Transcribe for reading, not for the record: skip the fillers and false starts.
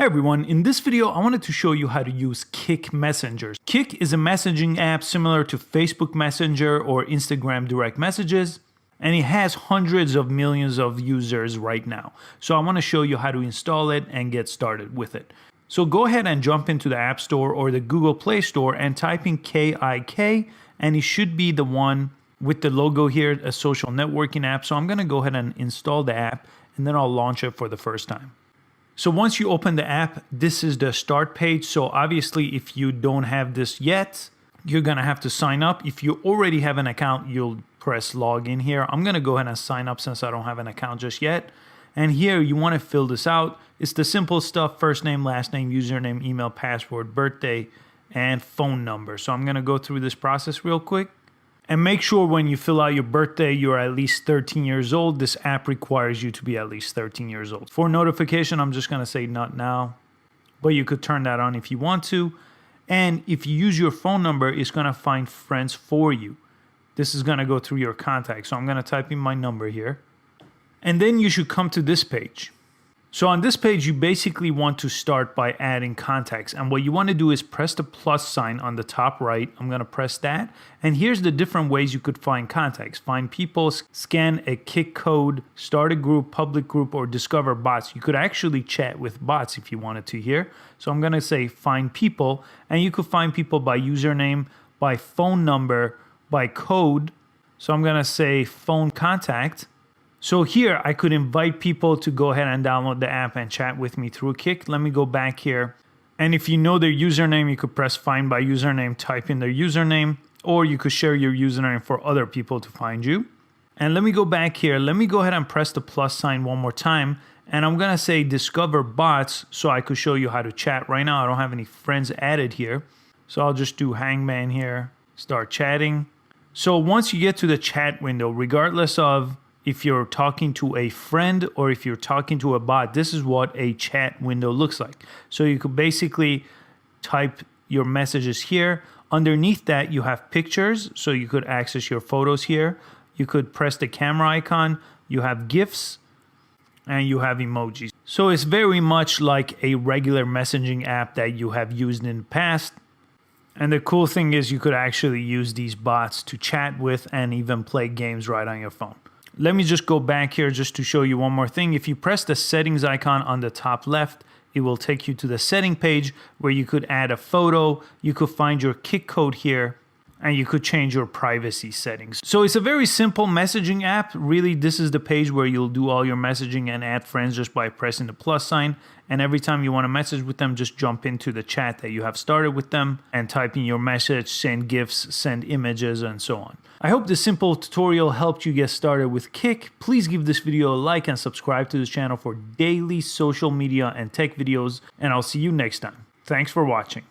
Hey everyone, in this video I wanted to show you how to use Kik Messenger. Kik is a messaging app similar to Facebook Messenger or Instagram direct messages, and it has hundreds of millions of users right now. So I want to show you how to install it and get started with it. So go ahead and jump into the App Store or the Google Play Store and type in KIK, and it should be the one with the logo here, a social networking app. So I'm going to go ahead and install the app, and then I'll launch it for the first time. So once you open the app, this is the start page. So obviously, if you don't have this yet, you're gonna have to sign up. If you already have an account, you'll press login here. I'm gonna go ahead and sign up since I don't have an account just yet. And here you wanna fill this out. It's the simple stuff: first name, last name, username, email, password, birthday, and phone number. So I'm gonna go through this process real quick. And make sure when you fill out your birthday, you're at least 13 years old. This app requires you to be at least 13 years old. For notification, I'm just gonna say not now, but you could turn that on if you want to. And if you use your phone number, it's gonna find friends for you. This is gonna go through your contacts. So I'm gonna type in my number here. And then you should come to this page. So on this page, you basically want to start by adding contacts. And what you want to do is press the plus sign on the top right. I'm going to press that. And here's the different ways you could find contacts. Find people, scan a Kik code, start a group, public group, or discover bots. You could actually chat with bots if you wanted to here. So I'm going to say find people. And you could find people by username, by phone number, by code. So I'm going to say phone contact. So here I could invite people to go ahead and download the app and chat with me through Kik. Let me go back here. And if you know their username, you could press find by username, type in their username, or you could share your username for other people to find you. And let me go back here. Let me go ahead and press the plus sign one more time. And I'm going to say discover bots so I could show you how to chat. Right now I don't have any friends added here. So I'll just do hangman here, start chatting. So once you get to the chat window, regardless of if you're talking to a friend or if you're talking to a bot, this is what a chat window looks like. So you could basically type your messages here. Underneath that, you have pictures, so you could access your photos here. You could press the camera icon. You have GIFs, and you have emojis. So it's very much like a regular messaging app that you have used in the past. And the cool thing is you could actually use these bots to chat with and even play games right on your phone. Let me just go back here just to show you one more thing. If you press the settings icon on the top left, it will take you to the setting page where you could add a photo, you could find your Kik code here, and you could change your privacy settings. So it's a very simple messaging app. Really, this is the page where you'll do all your messaging and add friends just by pressing the plus sign. And every time you want to message with them, just jump into the chat that you have started with them and type in your message, send GIFs, send images, and so on. I hope this simple tutorial helped you get started with Kik. Please give this video a like and subscribe to this channel for daily social media and tech videos, and I'll see you next time. Thanks for watching.